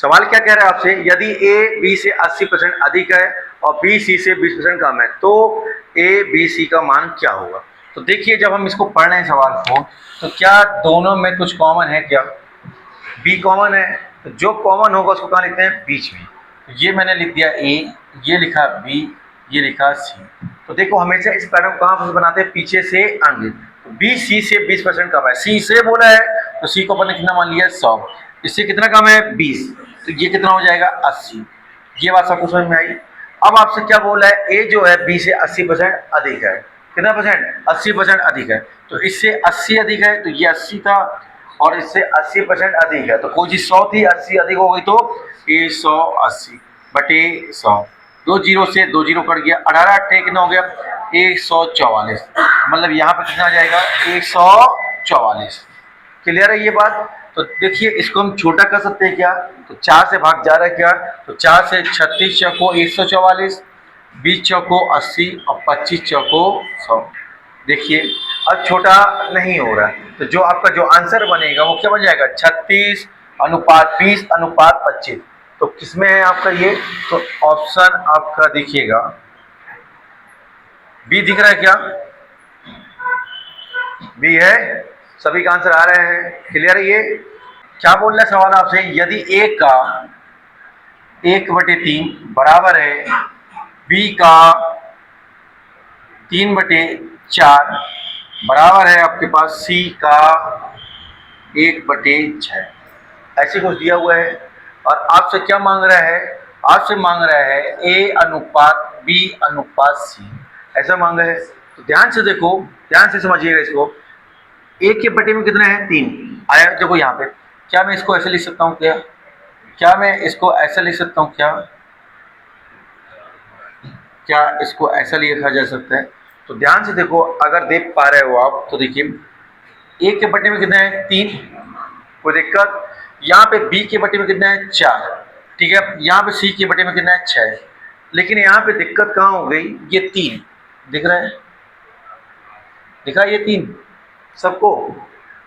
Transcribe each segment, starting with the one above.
सवाल क्या कह रहा है आपसे, यदि ए बी से 80% अधिक है और बी सी से 20% कम है तो ए बी सी का मान क्या होगा। तो देखिए जब हम इसको पढ़ रहे हैं सवाल को, तो क्या दोनों में कुछ कॉमन है, क्या बी कॉमन है, तो जो कॉमन होगा उसको कहाँ लिखते हैं, बीच में। तो ये मैंने लिख दिया ए, ये लिखा बी, ये लिखा सी। तो देखो हमेशा इस पैटर्न को कहाँ से बनाते हैं, पीछे से आगे। तो बी सी से 20% कम है, सी से बोला है तो सी को अपन ने कितना मान लिया 100, इससे कितना कम है 20, तो ये कितना हो जाएगा 80। ये बात सबको समझ में आई। अब आपसे क्या बोला है, ए जो है बी से 80% अधिक है, कितना परसेंट 80% अधिक है, तो इससे 80 अधिक है तो ये 80 था, और इससे 80% अधिक है तो कोई चीज 100 थी, 80 अधिक हो गई तो ये 180 बटे 100, 2 जीरो से 2 जीरो कट गया, 18 अट्ठे कितना हो गया 144, मतलब यहाँ पे कितना आ जाएगा 144। क्लियर है ये बात। तो देखिए इसको हम छोटा कर सकते हैं क्या, तो 4 से भाग जा रहा है क्या, तो 4 से 36 चौको 144, 20 चौको 80 और 25 चौको 100। देखिए अब छोटा नहीं हो रहा है, तो जो आपका जो आंसर बनेगा वो क्या बन जाएगा 36 अनुपात 20 अनुपात 25। तो किसमें है आपका ये, तो ऑप्शन आपका देखिएगा बी दिख रहा है क्या, बी है, सभी का आंसर आ रहे हैं। क्लियर है ये। क्या बोल रहा है सवाल आपसे, यदि ए का 1/3 बराबर है बी का 3/4 बराबर है आपके पास सी का 1/6, ऐसे कुछ दिया हुआ है। और आपसे क्या मांग रहा है, आपसे मांग रहा है ए अनुपात बी अनुपात सी, ऐसा मांग रहा है। तो ध्यान से देखो, ध्यान से समझिएगा इसको, एक के बटे में कितना है 3 आया, देखो यहाँ पे, क्या मैं इसको ऐसे लिख सकता हूँ, क्या मैं इसको ऐसा लिख सकता हूँ, क्या इसको ऐसा लिखा जा सकता है। तो ध्यान से देखो, अगर देख पा रहे हो आप तो देखिए एक के बटे में कितना है 3, कोई दिक्कत, यहाँ पे बी के बटे में कितना है 4, ठीक है, यहाँ पे सी के बटे में कितना है 6, लेकिन यहाँ पे दिक्कत कहाँ हो गई, ये 3 दिख रहा है, दिखा ये 3 सबको।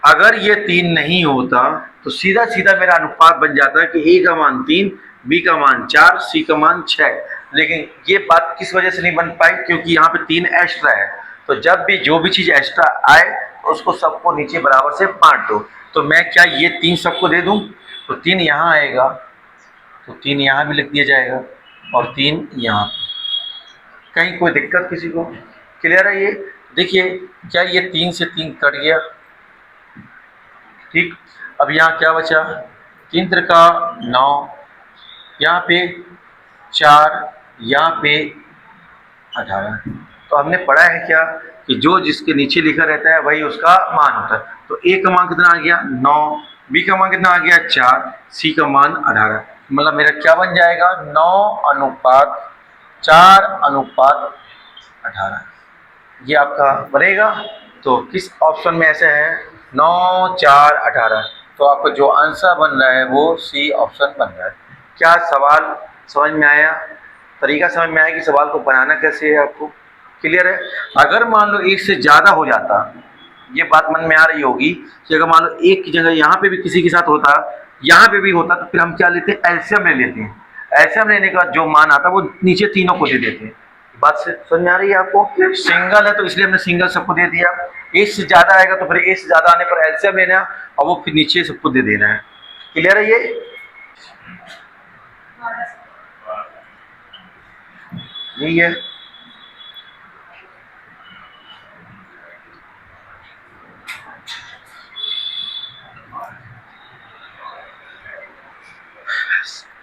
अगर ये 3 नहीं होता तो सीधा सीधा मेरा अनुपात बन जाता है कि ए का मान 3, बी का मान 4, सी का मान 6, लेकिन ये बात किस वजह से नहीं बन पाई, क्योंकि यहाँ पे 3 एक्स्ट्रा है। तो जब भी जो भी चीज़ एक्स्ट्रा आए तो उसको सबको नीचे बराबर से बांट दो। तो मैं क्या ये 3 सबको दे दूँ, तो 3 यहाँ आएगा, तो 3 यहाँ भी लिख दिया जाएगा और 3 यहाँ, कहीं कोई दिक्कत किसी को। क्लियर है ये। देखिए क्या ये 3 से 3 कट गया, ठीक। अब यहाँ क्या बचा, 3 त्रिका 9, यहाँ पे 4, यहाँ पे 18। तो हमने पढ़ा है क्या कि जो जिसके नीचे लिखा रहता है वही उसका मान होता है। तो ए का मान कितना आ गया 9, बी का मान कितना आ गया 4, सी का मान 18, मतलब मेरा क्या बन जाएगा 9 अनुपात 4 अनुपात 18, ये आपका बनेगा। तो किस ऑप्शन में ऐसे है 9, 4, 18, तो आपका जो आंसर बन रहा है वो सी ऑप्शन बन रहा है। क्या सवाल समझ में आया, तरीका समझ में आया कि सवाल को बनाना कैसे है आपको, क्लियर है। अगर मान लो एक से ज़्यादा हो जाता, ये बात मन में आ रही होगी कि अगर मान लो एक की जगह यहाँ पे भी किसी के साथ होता, यहाँ पे भी होता, तो फिर हम क्या लेते हैं एलसीएम ले लेते हैं। एलसीएम लेने के बाद जो मान आता वो नीचे तीनों को दे देते हैं। बात से समझ में आ रही है आपको। सिंगल है तो इसलिए हमने सिंगल सबको दे दिया, एक से ज़्यादा आएगा तो फिर एक से ज़्यादा आने पर एलसीएम लेना और वो फिर नीचे सबको दे देना है। क्लियर है ये, यही है।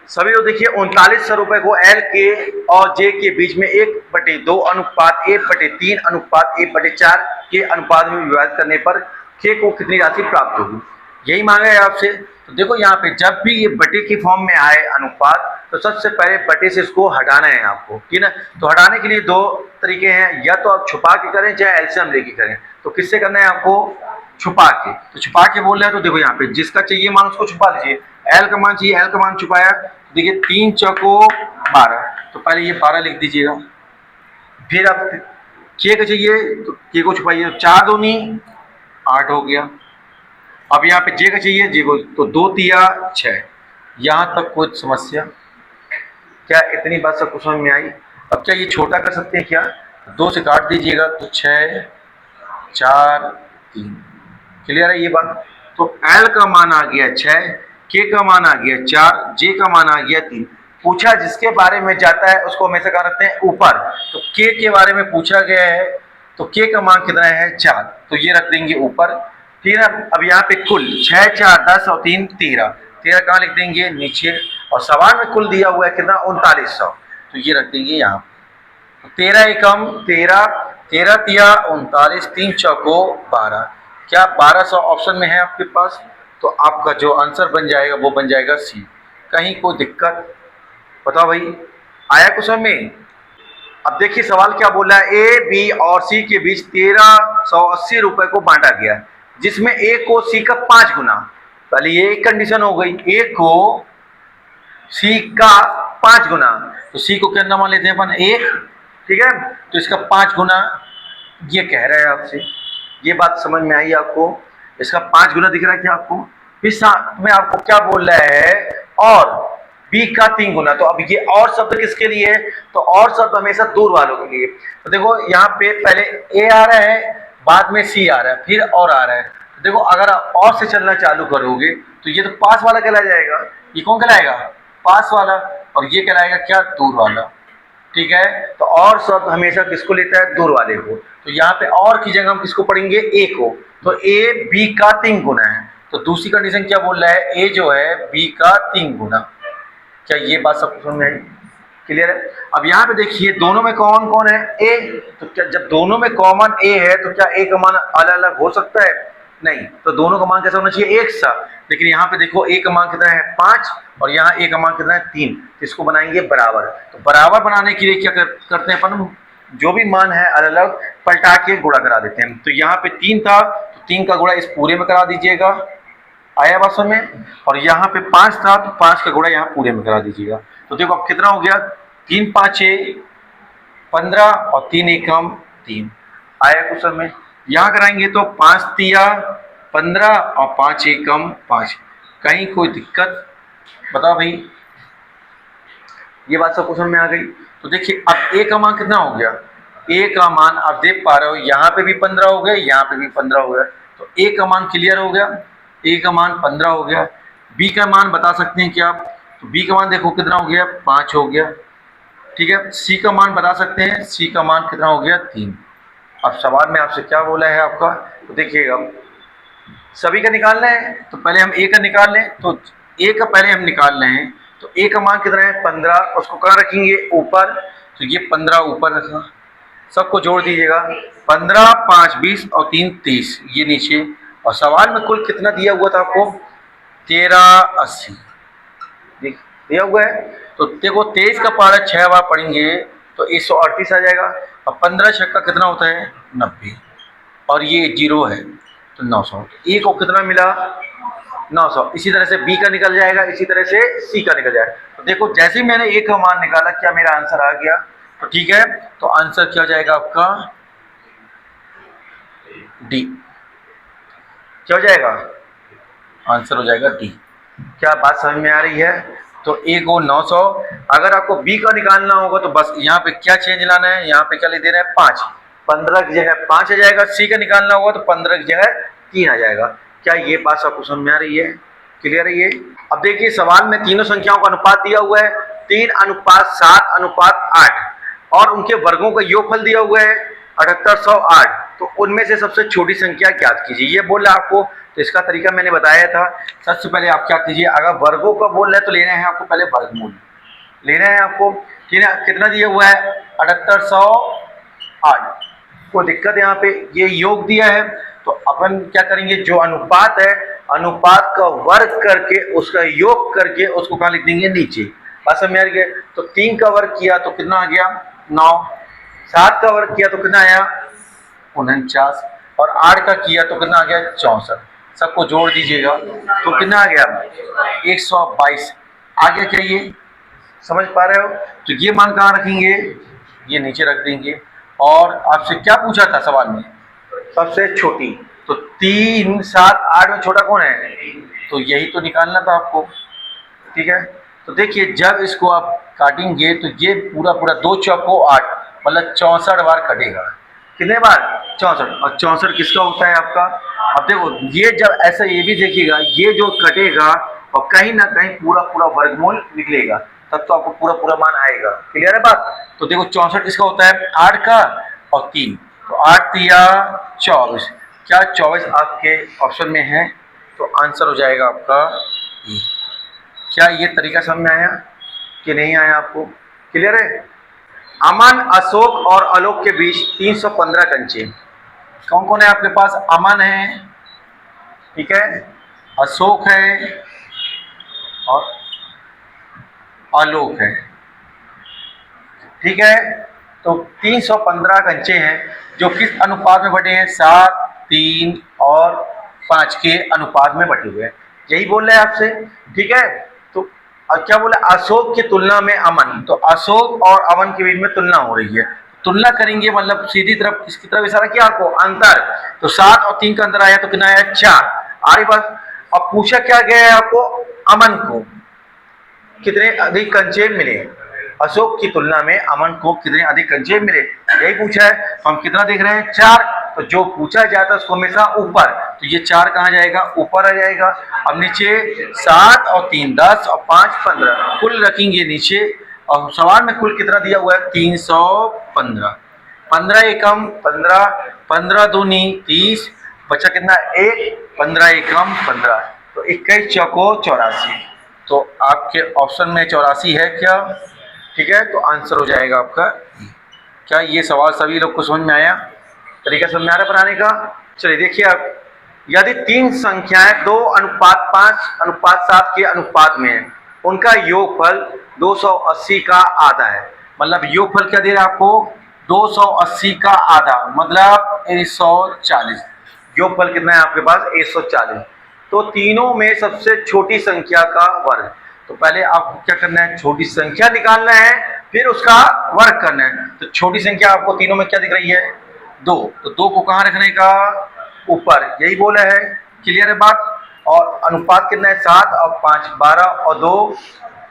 सभी लोग देखिए 3900 रुपए को एल के और जे के बीच में 1/2 अनुपात 1/3 अनुपात 1/4 के अनुपात में विभाजित करने पर के को कितनी राशि प्राप्त होगी, यही मांगा है आपसे। तो देखो यहाँ पे जब भी ये बटे के फॉर्म में आए अनुपात, तो सबसे पहले बटे से इसको हटाना है आपको, ठीक है। तो हटाने के लिए 2 तरीके हैं, या तो आप छुपा के करें चाहे एलसीएम लेके करें। तो किससे करना है आपको, छुपा के। तो छुपा के बोल रहे हैं तो देखो यहाँ पे जिसका चाहिए मान उसको छुपा लीजिए, एल का मान चाहिए, एल का मान छुपाया, देखिए 3 चौको 12, तो पहले ये 12 लिख दीजिएगा। फिर आप के का चाहिए तो के को छुपाइए, 4 दूनी 8 हो गया। अब यहाँ पे जे का चाहिए, जे को तो 2 तिया 6, यहाँ तक कोई समस्या? क्या इतनी बात सबको समझ में आई? अब क्या ये छोटा कर सकते हैं क्या? 2 से काट दीजिएगा तो 6 4 3। क्लियर है ये बात? तो L का मान आ गया 6, K का मान आ गया 4, J का मान आ गया 3। पूछा जिसके बारे में जाता है उसको हमेशा कहा रखते हैं ऊपर। तो K के बारे में पूछा गया है तो K का मान कितना है 4, तो ये रख देंगे ऊपर। ठीक है। अब यहाँ पे कुल 6 4 10 और 3 13, 13 कहाँ लिख देंगे नीचे, और सवाल में कुल दिया हुआ है कितना 3900, तो ये रख देंगे यहाँ। 13 एकम 13, 13 तिया 39, 3 चौको 12। क्या 1200 ऑप्शन में है आपके पास? तो आपका जो आंसर बन जाएगा वो बन जाएगा सी। कहीं कोई दिक्कत? बताओ भाई, आया कुछ समझ में? अब देखिए सवाल क्या बोला है, ए बी और सी के बीच 1380 रुपए को बांटा गया, जिसमें ए को सी का 5 गुना। पहले ये एक कंडीशन हो गई, ए को सी का 5 गुना, तो सी को क्या मान लेते हैं अपन 1, ठीक है, तो इसका 5 गुना ये कह रहा है आपसे। ये बात समझ में आई आपको? इसका 5 गुना दिख रहा है क्या आपको? फिर साथ में आपको क्या बोल रहा है, और बी का 3 गुना। तो अब ये और शब्द किसके लिए है? तो और शब्द हमेशा दूर वालों के लिए। तो देखो यहाँ पे पहले ए आ रहा है, बाद में सी आ रहा है, फिर और आ रहा है। तो देखो अगर आप और से चलना चालू करोगे तो ये तो पास वाला कहला जाएगा। ये कौन कहलाएगा? पास वाला। और ये कहलाएगा क्या? दूर वाला। ठीक है। तो और शब्द हमेशा किसको लेता है? दूर वाले को। तो यहाँ पे और की जगह हम किसको पढ़ेंगे? ए को। तो ए बी का 3 गुना है। तो दूसरी कंडीशन क्या बोल रहा है? ए जो है बी का 3 गुना। क्या ये बात सब समझ में आई? क्लियर है? अब यहाँ पे देखिए दोनों में कौन कौन है? ए। तो क्या जब दोनों में कॉमन ए है तो क्या ए का मान अलग अलग हो सकता है? नहीं। तो दोनों का मान कैसा होना चाहिए? एक सा। लेकिन यहाँ पे देखो ए का मान कितना है? 5, और यहाँ ए का मान कितना है? 3। तो इसको बनाएंगे बराबर। तो बराबर बनाने के लिए क्या करते हैं अपन? जो भी मान है अलग अलग पलटा के गुणा करा देते हैं। तो यहाँ पे 3 था तो 3 का गुणा इस पूरे में करा दीजिएगा, आया बात समझ में? और यहाँ पे 5 था तो 5 का गुणा यहाँ पूरे में करा दीजिएगा। तो देखो अब कितना हो गया? 3 5 15 और 3 एकम 3। आया कुछ समझ में? यहाँ कराएंगे तो 5 तिया 15 और 5 एकम 5। कहीं कोई दिक्कत? बताओ भाई, ये बात सब समझ में आ गई? तो देखिए अब ए का मान कितना हो गया? ए का मान आप देख पा रहे हो, यहाँ पे भी 15 हो गया, यहाँ पे भी 15 हो गया। तो ए का मान क्लियर हो गया, ए का मान 15 हो गया। बी का मान बता सकते हैं क्या आप? तो बी का मान देखो कितना हो गया? 5 हो गया। ठीक है। सी का मान बता सकते हैं, सी का मान कितना हो गया? 3। अब सवाल में आपसे क्या बोला है आपका? तो देखिएगा सभी का निकालना है तो पहले हम ए का निकाल लें। तो ए का पहले हम निकाल रहे हैं। तो ए का मान कितना है? 15। उसको कहाँ रखेंगे? ऊपर। तो ये 15 ऊपर रखा, सबको जोड़ दीजिएगा। 15 5 20 और 3 30, ये नीचे। और सवाल में कुल कितना दिया हुआ था आपको? 1380 दिया हुआ है। तो देखो 23 का पारा 6 बार पढ़ेंगे तो 138 आ जाएगा। और 15 छक्का कितना होता है? 90। और ये 0 है तो 900। ए को कितना मिला? 900। इसी तरह से बी का निकल जाएगा, इसी तरह से सी का निकल जाएगा। तो देखो जैसे ही मैंने ए का मान निकाला, क्या मेरा आंसर आ गया? तो ठीक है। तो आंसर क्या हो जाएगा आपका? डी। क्या हो जाएगा? आंसर हो जाएगा डी। क्या बात समझ में आ रही है? तो ए को 900। अगर आपको बी का निकालना होगा तो बस यहाँ पे क्या चेंज लाना है? यहाँ पे क्या ले देना है? 5। 15 की जगह 5 आ जाएगा। सी का निकालना होगा तो 15 की जगह 3 आ जाएगा। क्या ये बात आपको समझ में आ रही है? क्लियर है ये? अब देखिए सवाल में तीनों संख्याओं का अनुपात दिया हुआ है, 3:7:8, और उनके वर्गों का योगफल दिया हुआ है 7808। तो उनमें से सबसे छोटी संख्या ज्ञात कीजिए, ये बोल रहा है आपको। तो इसका तरीका मैंने बताया था। सबसे पहले आप क्या कीजिए, अगर वर्गों का बोल रहे हैं तो लेना है आपको पहले वर्गमूल लेना है आपको। ठीक है। कितना दिया हुआ है? 7808। कोई दिक्कत? यहाँ पे ये योग दिया है तो अपन क्या करेंगे, जो अनुपात है अनुपात का वर्ग करके उसका योग करके उसको कहाँ लिख देंगे? नीचे। बात समझ में आ रही है? तो 3 का वर्ग किया तो कितना आ गया? 9। 7 का वर्ग किया तो कितना आया? 49। और 8 का किया तो कितना आ गया? 64। सबको जोड़ दीजिएगा तो कितना आ गया? 122। आगे क्या ये समझ पा रहे हो? तो ये मान कहाँ रखेंगे? ये नीचे रख देंगे। और आपसे क्या पूछा था सवाल में? सबसे छोटी। तो 3 7 8 में छोटा कौन है? तो यही तो निकालना था आपको। ठीक है। तो देखिए जब इसको आप काटेंगे तो ये पूरा पूरा 2 चौको 8 मतलब 64 बार कटेगा। कितने बार? 64। और 64 किसका होता है आपका? अब देखो ये जब ऐसा ये भी देखिएगा, ये जो कटेगा और कहीं ना कहीं पूरा पूरा वर्गमूल निकलेगा, तब तो आपको पूरा पूरा मान आएगा। क्लियर है बात? तो देखो 64 किसका होता है? 8 का और 3, तो 8 तिया 24। क्या 24 आपके ऑप्शन में है? तो आंसर हो जाएगा आपका E। क्या ये तरीका समझ में आया कि नहीं आया आपको? क्लियर है? अमन, अशोक और आलोक के बीच 315 कंचे। कौन कौन है आपके पास? अमन है, ठीक है, अशोक है और आलोक है, ठीक है। तो 315 कंचे हैं जो किस अनुपात में बटे हैं? 7, 3 और 5 के अनुपात में बटे हुए हैं। यही बोल रहे हैं आपसे, ठीक है। तो क्या बोला? अशोक की तुलना में अमन। तो अशोक और अमन के बीच में तुलना हो रही है, तुलना करेंगे मतलब सीधी तरफ किसकी तरफ इशारा किया आपको? अंतर। तो 7 और 3 का अंतर आया तो कितना आया? 4। आ रही बात? अब पूछा क्या गया है आपको? अमन को कितने अधिक कंचे मिले, अशोक की तुलना में अमन को कितने अधिक कंचे मिले, यही पूछा है। हम कितना देख रहे हैं? 4। तो जो पूछा जाता है उसको हमेशा ऊपर, तो ये 4 कहाँ जाएगा? ऊपर आ जाएगा। अब नीचे 7 और 3 10 और 5 15 कुल रखेंगे नीचे, और सवाल में कुल कितना दिया हुआ है? 315। 15 एकम 15, 15 दूनी 30, बचा कितना? 1, 15 एकम 15, तो 21 चौको 84। तो आपके ऑप्शन में 84 है क्या? ठीक है, तो आंसर हो जाएगा आपका। क्या ये सवाल सभी लोग को समझ में आया? तरीका समझ में आ रहा है बनाने का? चलिए देखिए आप, यदि 3 संख्याएं 2:5:7 के अनुपात में है, उनका योगफल 280 का आधा है। मतलब योगफल क्या दे रहा है आपको? 280 का आधा मतलब 140। योगफल कितना है आपके पास? 140। तो तीनों में सबसे छोटी संख्या का वर्ग। तो पहले आपको क्या करना है? छोटी संख्या निकालना है, फिर उसका वर्ग करना है। तो छोटी संख्या आपको तीनों में क्या दिख रही है? 2। तो 2 को कहाँ रखने का? ऊपर, यही बोला है। क्लियर है बात? और अनुपात कितना है? 7 और 5 12 और 2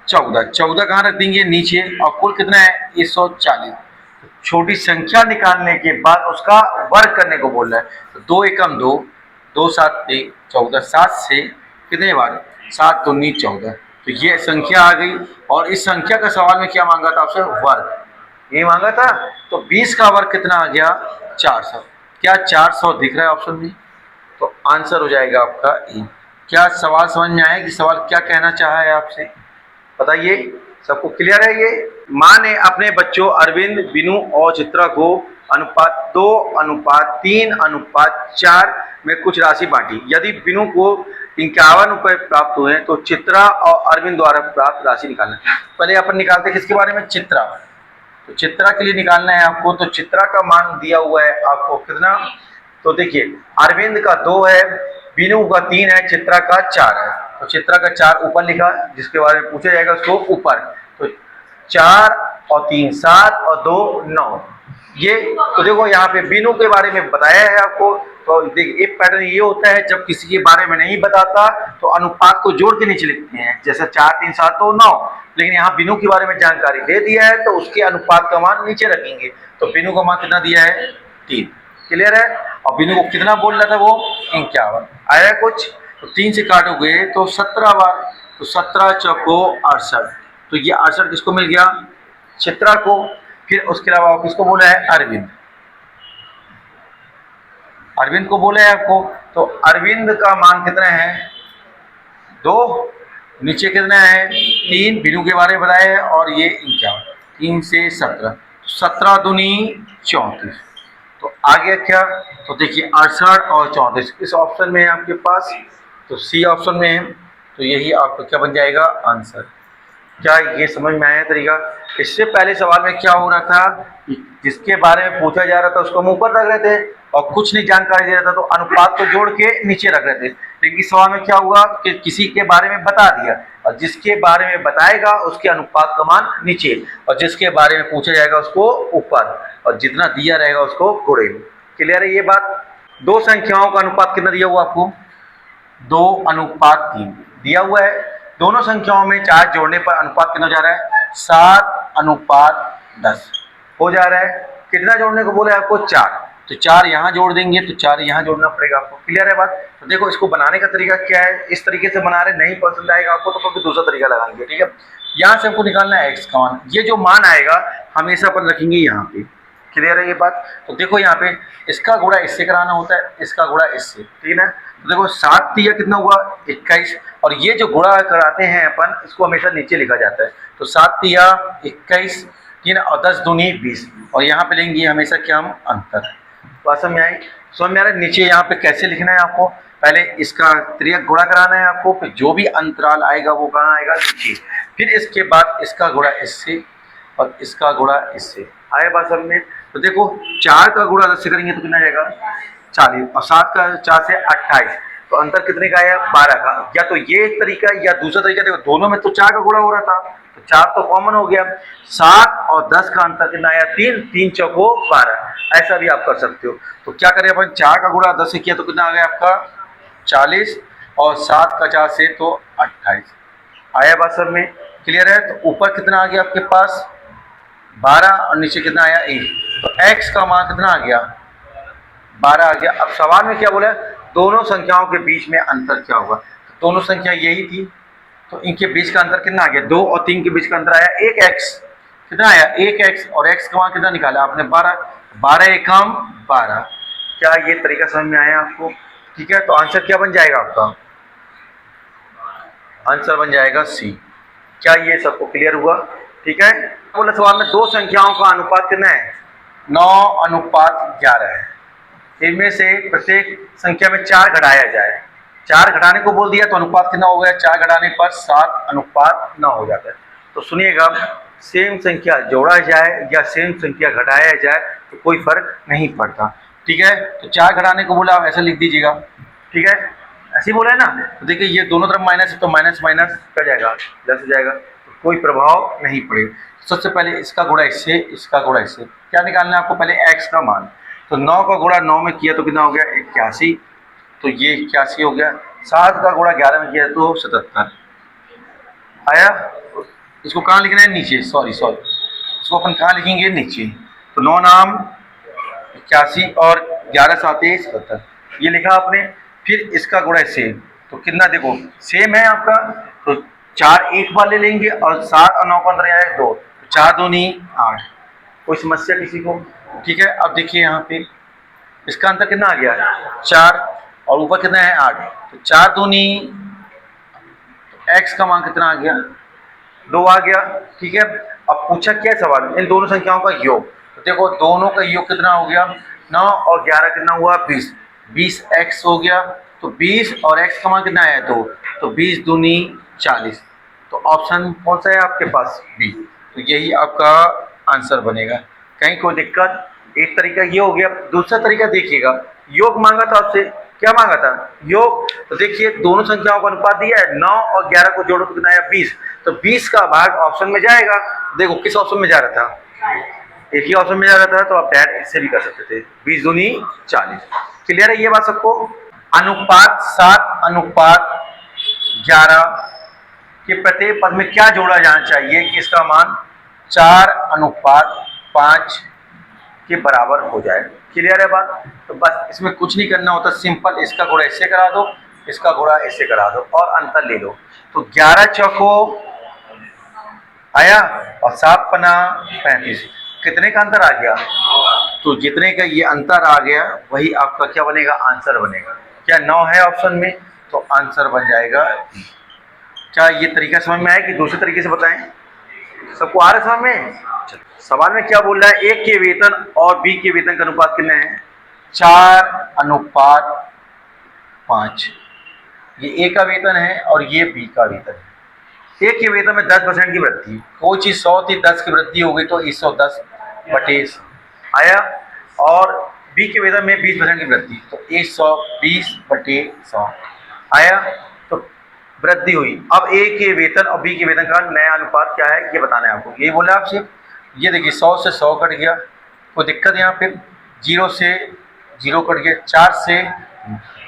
14। 14 कहाँ रख देंगे? नीचे। और कुल कितना है? 140। छोटी संख्या निकालने के बाद उसका वर्ग करने को बोल रहा है। तो 2 एकम 2, 2 7 14, 7 से कितने बार? 7 दूनी 14। तो ये संख्या आ गई, और इस संख्या का सवाल में क्या मांगा था आपसे? वर्ग, ये मांगा था। तो 20 का वर्ग कितना आ गया? 400। क्या 400 दिख रहा है ऑप्शन में? तो आंसर हो जाएगा आपका E। क्या सवाल समझ में आया कि सवाल क्या कहना चाहा है आपसे? बताइए, सबको क्लियर है ये? माँ ने अपने बच्चों अरविंद, बिनू और चित्रा को अनुपात 2:3:4 में कुछ राशि बांटी। यदि बिनू को 51 रुपये प्राप्त हुए तो चित्रा और अरविंद द्वारा प्राप्त राशि निकालना। पहले अपन निकालते किसके बारे में? चित्रा। तो चित्रा के लिए निकालना है आपको। तो चित्रा का मान दिया हुआ है आपको कितना? तो देखिए अरविंद का 2 है, बिनू का 3 है, चित्रा का 4 है। तो चित्रा का 4 ऊपर लिखा, जिसके बारे में पूछा जाएगा उसको ऊपर। तो 4 और 3 7 और 2 9। ये तो देखो यहाँ पे बिनू के बारे में बताया है आपको। तो देखिए एक पैटर्न ये होता है, जब किसी के बारे में नहीं बताता तो अनुपात को जोड़ के नीचे लिखते हैं, जैसे 4 3 7 2 9। लेकिन यहाँ बिनू के बारे में जानकारी दे दिया है तो उसके अनुपात का मान नीचे रखेंगे। तो बिनू का मान कितना दिया है? 3। क्लियर है? और बिनू को कितना बोल रहा था वो? 51। आया कुछ? तो 3 से काटोगे तो 17 बार, तो 17 चौको 68। तो ये 68 किसको मिल गया? चित्रा को। फिर उसके अलावा किसको बोला है? अरविंद। अरविंद को बोला है आपको। तो अरविंद का मान कितना है? 2। नीचे कितना है? 3। बिनू के बारे में बताया है, और ये 51। 3 से 17, 17 दूनी 34। तो आगे क्या? तो देखिए 68 और 34 इस ऑप्शन में है आपके पास, तो सी ऑप्शन में है। तो यही आपका क्या बन जाएगा? आंसर। क्या ये समझ में आया तरीका? इससे पहले सवाल में क्या हो रहा था कि जिसके बारे में पूछा जा रहा था उसको हम ऊपर रख रहे थे, और कुछ नहीं जानकारी दे रहा था तो अनुपात को जोड़ के नीचे रख रहे थे। लेकिन इस सवाल में क्या हुआ कि किसी के बारे में बता दिया, और जिसके बारे में बताएगा उसके अनुपात का मान नीचे, और जिसके बारे में पूछा जाएगा उसको ऊपर, और जितना दिया रहेगा उसको गुणेंगे। क्लियर है ये बात? 2 संख्याओं का अनुपात कितना दिया हुआ आपको? 2:3 दिया हुआ है। दोनों संख्याओं में 4 जोड़ने पर अनुपात कितना हो जा रहा है? 7:10 हो जा रहा है। कितना जोड़ने को बोले आपको? 4। तो 4 यहाँ जोड़ देंगे तो 4 यहाँ जोड़ना पड़ेगा आपको। क्लियर है बात? तो देखो इसको बनाने का तरीका क्या है, इस तरीके से बना रहे, नहीं पसंद आएगा आपको तो फिर दूसरा तरीका लगाएंगे। ठीक है, यहाँ से हमको निकालना है x का मान। ये जो मान आएगा हमेशा अपन रखेंगे यहाँ पे। क्लियर है ये बात? तो देखो यहाँ पे इसका गुणा इससे कराना होता है, इसका गुणा इससे। ठीक है, तो देखो 7 तिया कितना हुआ? 21। और ये जो गुणा कराते हैं अपन, इसको हमेशा नीचे लिखा जाता है। तो 7 तिया 21, ठीक है, और 10 दूनी 20। और यहाँ पे लेंगे हमेशा क्या हम? अंतर। बात समझ में आई? समझ में आ रहा है? नीचे यहाँ पे कैसे लिखना है आपको? पहले इसका त्रियक गुणा कराना है आपको, फिर जो भी अंतराल आएगा वो कहाँ आएगा? नीचे। फिर इसके बाद इसका गुणा इससे और इसका गुणा इससे। आया बात समझ में? तो देखो 4 का गुणा 10 से करेंगे तो कितना जाएगा? 40। और 7 का 4 से 28। तो अंतर कितने का आया? 12 का। या तो ये एक तरीका या दूसरा तरीका। देखो दोनों में तो 4 का गुणा हो रहा था, तो 4 तो कॉमन हो गया। 7 और 10 का अंतर कितना आया? 3। 3 चौको 12। ऐसा भी आप कर सकते हो। तो क्या करें अपन? 4 का गुणा 10 से किया तो कितना आ गया आपका? 40। और 7 का 4 से तो 28। आया बात सब में? क्लियर है? तो ऊपर कितना आ गया आपके पास? 12 और नीचे कितना आया? 1। तो x का मान कितना आ गया? 12 आ गया। अब सवाल में क्या बोला है? दोनों संख्याओं के बीच में अंतर क्या होगा? तो दोनों संख्या यही थी, तो इनके बीच का अंतर कितना आ गया? 2 और 3 के बीच का अंतर आया 1x। कितना आया? 1x। और x का मान कितना निकाला आपने? 12। 12 एकम 12। क्या ये तरीका समझ में आया आपको? ठीक है, तो आंसर क्या बन जाएगा आपका? आंसर बन जाएगा सी। क्या ये सबको क्लियर हुआ? ठीक है, बोला सवाल में दो संख्याओं का अनुपात कितना है? 9:11 है। इनमें से प्रत्येक संख्या में 4 घटाया जाए। 4 घटाने को बोल दिया तो अनुपात कितना हो गया? 4 घटाने पर 7:9 हो जाता है। तो सुनिएगा, सेम संख्या जोड़ा जाए या सेम संख्या घटाया जाए तो कोई फर्क नहीं पड़ता। ठीक है, तो 4 घटाने को बोला, ऐसा लिख दीजिएगा। ठीक है, ऐसे ही बोला है ना? तो देखिए ये दोनों तरफ माइनस है तो माइनस माइनस कर जाएगा, प्लस हो जाएगा, तो कोई प्रभाव नहीं पड़ेगा। सबसे पहले इसका गुणा इससे, इसका गुणा इससे। क्या निकालना है आपको? पहले x का मान। तो 9 का गुणा 9 में किया तो कितना हो गया? 81। तो ये 81 हो गया। 7 का गुणा 11 में किया तो 77 आया। इसको कहाँ लिखना है? नीचे। सॉरी, इसको अपन कहाँ लिखेंगे? नीचे। तो 9 नाम 81 और 11 साते 77, ये लिखा आपने। फिर इसका गुणा इससे, तो कितना देखो सेम है आपका, तो 4 एक बार ले लेंगे और 7 और 9 का अंदर आया 2, तो 4 दूनी 8। कोई समस्या किसी को? ठीक है, अब देखिए यहाँ पे इसका अंतर कितना आ गया? 4 और ऊपर कितना है? 8। तो 4 दूनी, तो x का मान कितना आ गया? 2 आ गया। ठीक है, अब पूछा क्या सवाल? इन दोनों संख्याओं का योग। तो देखो दोनों का योग कितना हो गया? 9 और 11 कितना हुआ? 20। 20x हो गया। तो 20 और x का मान कितना आया? 2। तो 20 दूनी 40। तो ऑप्शन कौन सा है आपके पास? बी। तो यही आपका आंसर बनेगा। कहीं कोई दिक्कत? एक तरीका ये हो गया। दूसरा तरीका देखिएगा, योग मांगा था आपसे। क्या मांगा था? योग। तो देखिए दोनों संख्याओं का अनुपात दिया है, 9 और 11 को जोड़ो तो कितना आया? 20। तो 20 का भाग ऑप्शन में जाएगा। देखो किस ऑप्शन में जा रहा था? एक ही ऑप्शन में जा रहा था, तो आप डायरेक्ट इससे भी कर सकते थे। 20 दूनी 40। क्लियर है ये बात सबको? अनुपात 7:11 के प्रत्येक पद में क्या जोड़ा जाना चाहिए कि इसका मान 4:5 के बराबर हो जाए? क्लियर है बात? तो बस इसमें कुछ नहीं करना होता, सिंपल इसका गुणा इससे करा दो, इसका गुणा इससे करा दो और अंतर ले लो। तो 11 चौको आया और 7 पना 35। कितने का अंतर आ गया? तो जितने का ये अंतर आ गया वही आपका क्या बनेगा? आंसर बनेगा। क्या 9 है ऑप्शन में? तो आंसर बन जाएगा। क्या ये तरीका समझ में आया कि दूसरे तरीके से बताएं? सबको आ रहा है समझ में? सवाल में क्या बोल रहा है? ए के वेतन और बी के वेतन का अनुपात कितना है? 4:5। ये ए का वेतन है और ये बी का वेतन है। ए के वेतन में 10% की वृद्धि, कोई चीज 100 थी 10 की वृद्धि हो गई तो 110/100 आया। और बी के वेतन में 20% की वृद्धि, तो 120/100 आया। तो वृद्धि हुई। अब ए के वेतन और बी के वेतन का नया अनुपात क्या है ये बताना है आपको। ये बोला आपसे। ये देखिए 100 से 100 कट गया, कोई दिक्कत? यहाँ पे 0 से 0 कट गया, 4 से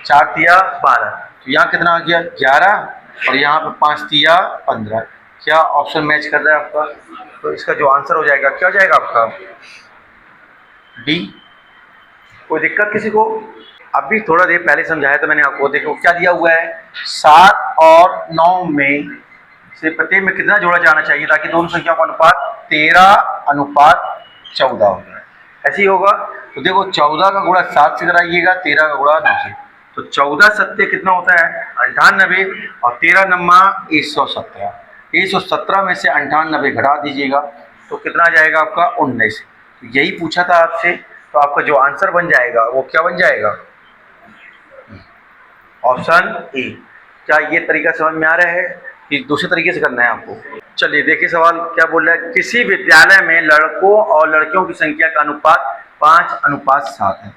4 दिया 12, तो यहाँ कितना आ गया? 11 और यहाँ पे 5 तिया 15। क्या ऑप्शन मैच कर रहा है आपका? तो इसका जो आंसर हो जाएगा क्या हो जाएगा आपका? डी। कोई दिक्कत किसी को? अभी थोड़ा देर पहले समझाया तो मैंने आपको, देखो क्या दिया हुआ है, 7 और 9 में से प्रत्येक में कितना जोड़ा जाना चाहिए ताकि दोनों संख्याओं का अनुपात 13:14 हो जाए। ऐसे ही होगा। तो देखो 14 का गुणा 7 से कराइएगा, 13 का गुणा 9 से। तो 14 सत्ते कितना होता है? 98, और 13 नम्मा 117। 117 में से 98 घटा दीजिएगा तो कितना आ जाएगा आपका? 19। तो यही पूछा था आपसे। तो आपका जो आंसर बन जाएगा वो क्या बन जाएगा? Option A. क्या ये तरीका समझ में आ रहा है कि दूसरे तरीके से करना है आपको? चलिए देखिए सवाल क्या बोल रहा है। किसी विद्यालय में लड़कों और लड़कियों की संख्या का अनुपात 5:7 है।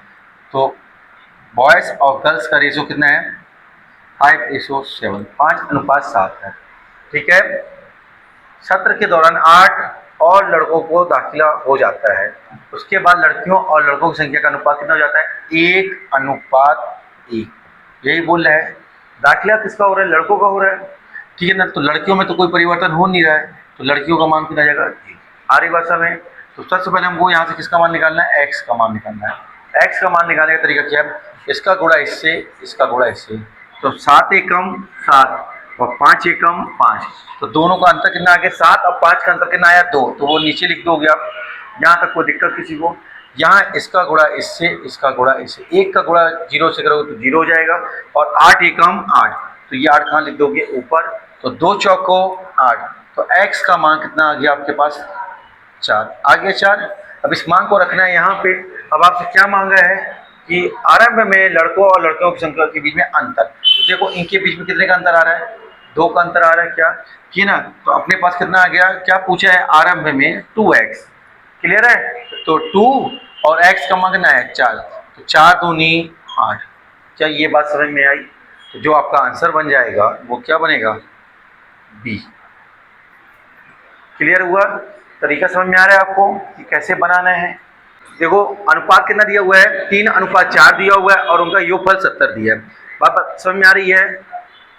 तो बॉयज और गर्ल्स का रेशो कितना है? 5:7। 5:7 है। ठीक है। सत्र के दौरान 8 और लड़कों को दाखिला हो जाता है। उसके बाद लड़कियों और लड़कों की संख्या का अनुपात कितना हो जाता है? 1:1। यही बोल रहे हैं। दाखिला किसका हो रहा है? लड़कों का हो रहा है। ठीक है ना। तो लड़कियों में तो कोई परिवर्तन हो नहीं रहा है, तो लड़कियों का मान कितना जाएगा? आर्य भाषा में। तो सबसे पहले हमको यहाँ से किसका मान निकालना है? एक्स का मान निकालना है। एक्स का मान निकालने का तरीका क्या है? इसका गुणा इससे, इसका गुणा इससे। तो 7 एकम 7 और 5 एकम 5। तो दोनों का अंतर कितना आ गया? 7 और 5 का अंतर कितना आया? 2। तो वो नीचे लिख दोगे आप। यहाँ तक कोई दिक्कत किसी को? यहाँ इसका गुणा इससे, इसका गुणा इससे। 1 का गुणा 0 से करोगे तो 0 हो जाएगा। और 8 एकम 8। तो ये 8 कहाँ लिख दोगे? ऊपर। तो 2 चौको 8। तो x का मान कितना आ गया आपके पास? 4 आ गया 4। अब इस मान को रखना है यहाँ पे। अब आपसे क्या मांगा है कि आरंभ में लड़कों और लड़कियों की संख्या के बीच में अंतर। तो देखो इनके बीच में कितने का अंतर आ रहा है? 2 का अंतर आ रहा है। क्या कि ना। तो अपने पास कितना आ गया? क्या पूछा है? आरंभ में 2x। क्लियर है? तो 2 और x का मान कितना है? 4। तो 4 दूनी 8। क्या ये बात समझ में आई? तो जो आपका आंसर बन जाएगा वो क्या बनेगा? बी। क्लियर हुआ? तरीका समझ में आ रहा है आपको कि कैसे बनाना है? देखो अनुपात कितना दिया हुआ है? 3:4 दिया हुआ है और उनका योगफल 70 दिया है। बात समझ में आ रही है?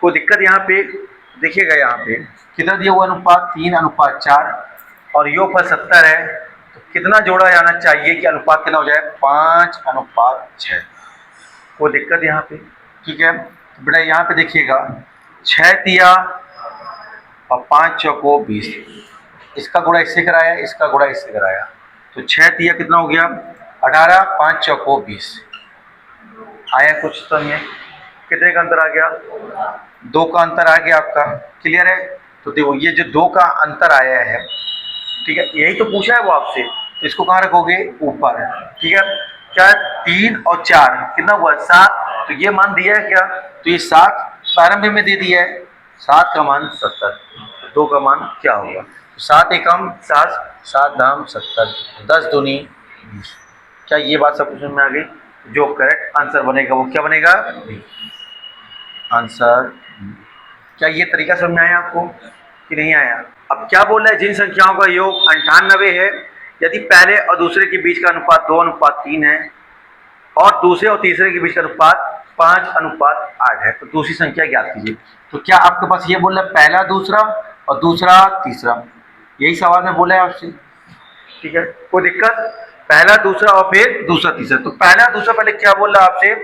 कोई दिक्कत यहाँ पे? देखिएगा यहाँ पे कितना दिया हुआ अनुपात? 3:4 और योगफल 70 है। तो कितना जोड़ा जाना चाहिए कि अनुपात कितना हो जाए? 5:6। कोई दिक्कत यहाँ पे? ठीक है। तो बेटा यहाँ पे देखिएगा 6 तिया और 5 चौको 20। इसका गुणा इससे कराया, इसका गुणा इससे कराया। तो 6 तिया कितना हो गया? 18, 5 चौको 20। आया कुछ तो नहीं है? कितने का अंतर आ गया? 2 का अंतर आ गया आपका। क्लियर है? तो देखो ये जो 2 का अंतर आया है, ठीक है, यही तो पूछा है वो आपसे। तो इसको कहाँ रखोगे? ऊपर। ठीक है। क्या 3 और 4 कितना हुआ? 7। तो ये मान दिया है क्या? तो ये 7 प्रारंभ में दे दिया है। 7 का मान 70। 2 का मान क्या होगा? 7 एकम 7, 7 धाम 70, 10 दूनी 20। क्या ये बात सब समझ में आ गई? जो करेक्ट आंसर बनेगा वो क्या बनेगा? आंसर। क्या ये तरीका समझ में आया आपको कि नहीं आया? अब क्या बोल रहा है? जिन संख्याओं का योग 98 है, यदि पहले और दूसरे के बीच का अनुपात 2:3 है और दूसरे और तीसरे के बीच का अनुपात 5:8 है, तो दूसरी संख्या ज्ञात कीजिए। तो क्या आपके पास ये बोल रहा है पहला दूसरा और दूसरा तीसरा? यही सवाल में बोला है आपसे। ठीक है। कोई दिक्कत? पहला दूसरा और फिर दूसरा तीसरा। तो पहला दूसरा पहले क्या बोल रहा है आपसे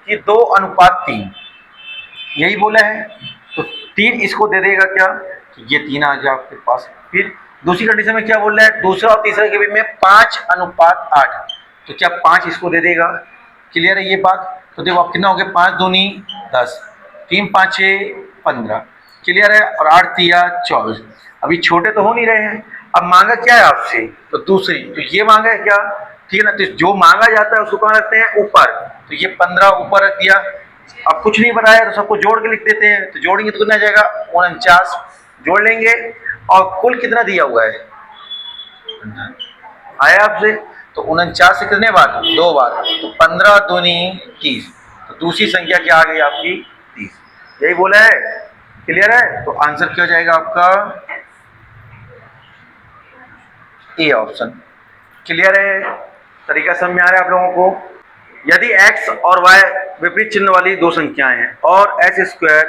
कि 2:3। यही बोला है। तो 3 इसको दे देगा क्या? तो ये 3 आ गया आपके पास। फिर दूसरी कंडीशन में क्या बोल रहा है? दूसरा और तीसरा के बीच में 5:8। तो क्या 5 इसको दे देगा? क्लियर है ये बात? तो देखो अब कितना हो गया? 5 दूनी 10, 3 5 15। क्लियर है? और 8 तिया 24। अभी छोटे तो हो नहीं रहे हैं। अब मांगा क्या है आपसे? तो दूसरी। तो ये मांगा है क्या? ठीक है ना। तो जो मांगा जाता है उसको कहाँ रखते हैं? ऊपर। तो ये 15 ऊपर रख दिया। अब कुछ नहीं बताया तो सबको जोड़ के लिख देते हैं। तो जोड़ेंगे तो कितना जाएगा? 49 जोड़ लेंगे। और कुल कितना दिया हुआ है? आया आपसे? तो 49 से कितने बार? 2 बार। तो 15 दूनी 30। तो दूसरी संख्या क्या आ गई आपकी? 30। यही बोला है। क्लियर है? तो आंसर क्या हो जाएगा आपका? A option. क्लियर है? तरीका समझ में आ रहा है आप लोगों को? यदि x और y विपरीत चिन्ह वाली दो संख्याएं हैं और s²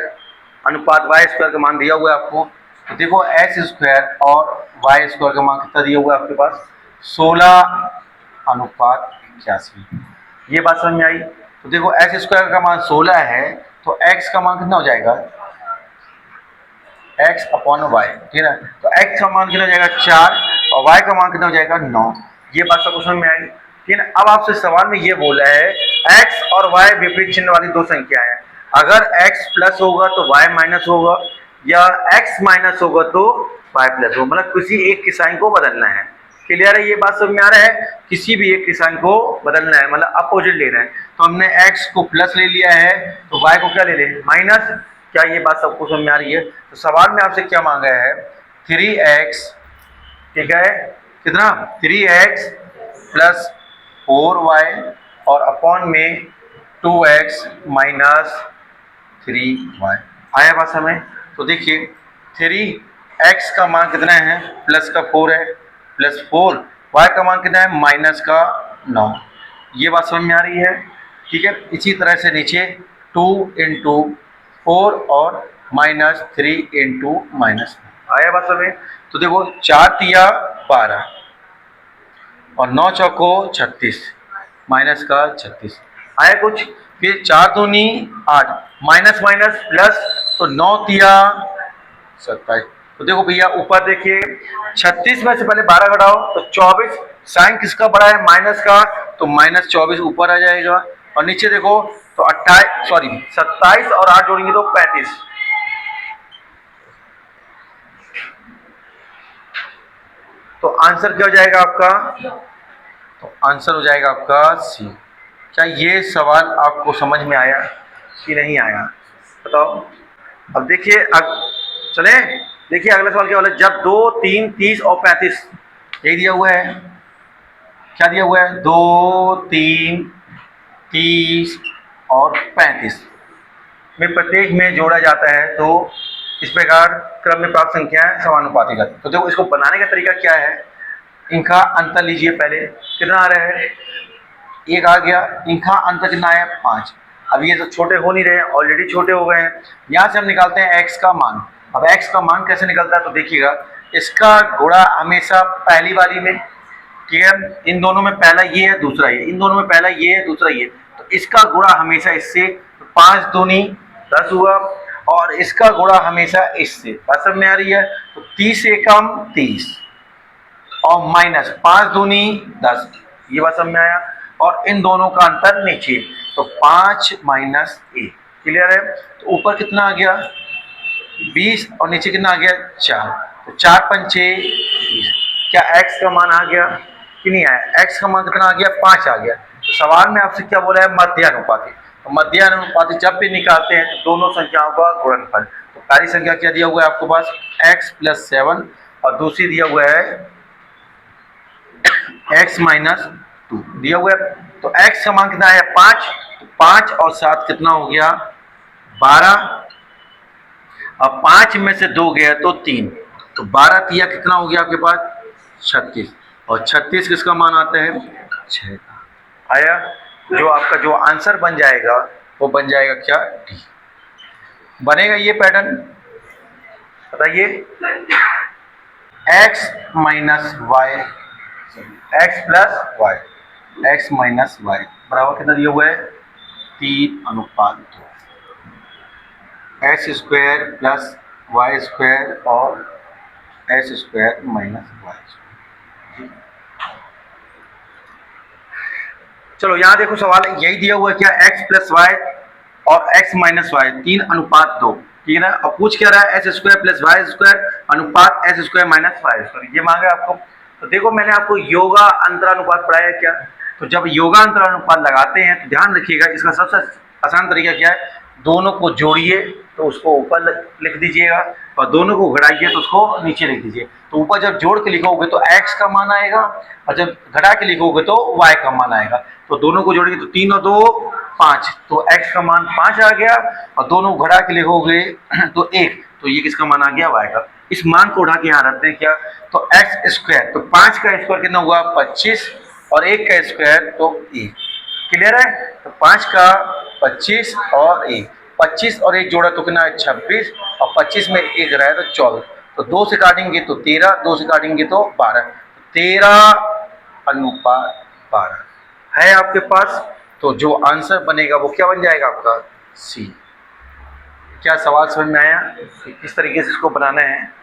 अनुपात वाई स्क्वायर का मान दिया हुआ है आपको। तो देखो एक्स स्क्वायर और वाई स्क्वायर का मान कितना दिया हुआ है आपके पास, 16:81। ये बात समझ में आई। तो देखो एक्स स्क्वायर का मान 16 है, तो एक्स का मान कितना हो जाएगा, x अपॉन वाई, ठीक है। तो x का मान कितना हो जाएगा 4 और y का मान कितना हो जाएगा 9। ये बात सबको समझ में आई, ठीक है। अब आपसे सवाल में ये बोला है x और y विपरीत चिन्ह वाली दो संख्याएं हैं, अगर x प्लस होगा तो y माइनस होगा, या x माइनस होगा तो y प्लस होगा, मतलब किसी एक की साइन को बदलना है। क्लियर है, ये बात समझ में आ रहा है, किसी भी एक की साइन को बदलना है, मतलब अपोजिट लेना है। तो हमने x को प्लस ले लिया है, तो y को क्या ले लें, माइनस। क्या ये बात सबको समझ में आ रही है। तो सवाल में आपसे क्या मांगा है, 3x, ठीक है, कितना 3x प्लस 4y और अपॉन में 2x माइनस 3y। आया बात समझ। तो देखिए 3x का मान कितना है, प्लस का 4 है, प्लस 4y का मान कितना है, माइनस का 9। ये बात समझ में आ रही है, ठीक है। इसी तरह से नीचे 2 इंटू 4 और माइनस 3 इंटू माइनस। आया बात समझ। तो देखो 4 तिया 12 और 9 चौको 36, माइनस का 36 आया कुछ। फिर 4 दूनी 8, माइनस माइनस प्लस, तो 9 तिया 27। तो देखो भैया ऊपर देखिए 36 में से पहले 12 घटाओ तो 24, साइन किसका बड़ा है, माइनस का, तो माइनस 24 ऊपर आ जाएगा। और नीचे देखो तो 27 और 8 जोड़ेंगे तो 35। तो आंसर क्या हो जाएगा आपका, तो आंसर हो जाएगा आपका सी। क्या ये सवाल आपको समझ में आया कि नहीं आया, बताओ। अब देखिए, अब चले देखिए अगला सवाल क्या बोला, जब 2, 3, 30 और 35 यही दिया हुआ है, क्या दिया हुआ है, 2, 3, 30 और 35 में प्रत्येक में जोड़ा जाता है तो इस प्रकार क्रम में प्राप्त संख्याएं समानुपाती करती। तो देखो इसको बनाने का तरीका क्या है, इनका अंतर लीजिए, पहले कितना आ रहा है, 1 आ गया, इनका अंतर कितना आया 5। अब ये तो छोटे हो नहीं रहे हैं, ऑलरेडी छोटे हो गए हैं। यहाँ से हम निकालते हैं x का मान। अब x का मान कैसे निकलता है, तो देखिएगा इसका गुणा हमेशा पहली वाली में, ठीक है, इन दोनों में पहला ये है दूसरा ये, इन दोनों में पहला ये है दूसरा ये, तो इसका गुणा हमेशा इससे, 5 दूनी 10 हुआ, और इसका गुणा हमेशा इससे। बात समझ में आ रही है। तो 30 से कम 30 और माइनस 5 दूनी 10, ये बात समझ में आया। और इन दोनों का अंतर नीचे, तो 5 माइनस 1। क्लियर है। तो ऊपर कितना आ गया 20 और नीचे कितना आ गया 4, तो 4 पंचे 20। क्या x का मान आ गया कि नहीं आया, x का मान कितना आ गया 5 आ गया। तो सवाल में आपसे क्या बोला है, मध्यानुपाती। तो मध्यानुपाती जब भी निकालते हैं तो दोनों संख्याओं का गुणनफल। तो पहली संख्या क्या दिया हुआ है आपके पास, x प्लस 7 और दूसरी दिया हुआ है x माइनस 2 दिया हुआ है। तो x का मान कितना है 5, तो 5 और 7 कितना हो गया 12, अब 5 में से 2 गया तो 3, तो 12 तिया कितना हो गया आपके पास 36, और 36 किसका मान आता है 6 का। आया। जो आपका जो आंसर बन जाएगा वो बन जाएगा क्या, डी बनेगा। ये पैटर्न बताइए, x minus y, x plus y, x minus y बराबर कितना दिया हुआ है 3:2, x square plus y square और x square minus y square. चलो यहाँ देखो सवाल यही दिया हुआ है, क्या x प्लस वाई और x माइनस वाई 3:2, ठीक है ना। अब पूछ क्या रहा है, x square plus y square अनुपात x square minus y square, ये मांगा आपको। तो देखो मैंने आपको योगा अंतरानुपात पढ़ाया क्या, तो जब योगा अंतरानुपात लगाते हैं तो ध्यान रखिएगा, इसका सबसे आसान तरीका क्या है, दोनों को जोड़िए तो उसको ऊपर लिख दीजिएगा, और दोनों को घटाइए तो उसको नीचे लिख दीजिए। तो ऊपर जब जोड़ के लिखोगे तो x का मान आएगा, और जब घटा के लिखोगे तो y का मान आएगा। तो दोनों को जोड़ेंगे तो 3 और 2 5, तो x का मान 5 आ गया, और दोनों को घटा के लिखोगे तो 1, तो ये किसका मान आ गया y का। इस मान को उठा के यहाँ रखते हैं क्या, तो x स्क्वायर, तो 5 का स्क्वायर कितना हुआ 25, और 1 का स्क्वायर तो 1। क्लियर है। तो 5 का 25 और 1, 25 और 1 जोड़ा तो कितना है 26, और 25 में 1 रहा है तो 24, तो 2 से काटेंगे तो 13, 2 से काटेंगे तो 12, 13:12 है आपके पास। तो जो आंसर बनेगा वो क्या बन जाएगा आपका सी। क्या सवाल समझ में आया? किस तरीके से इसको बनाना है?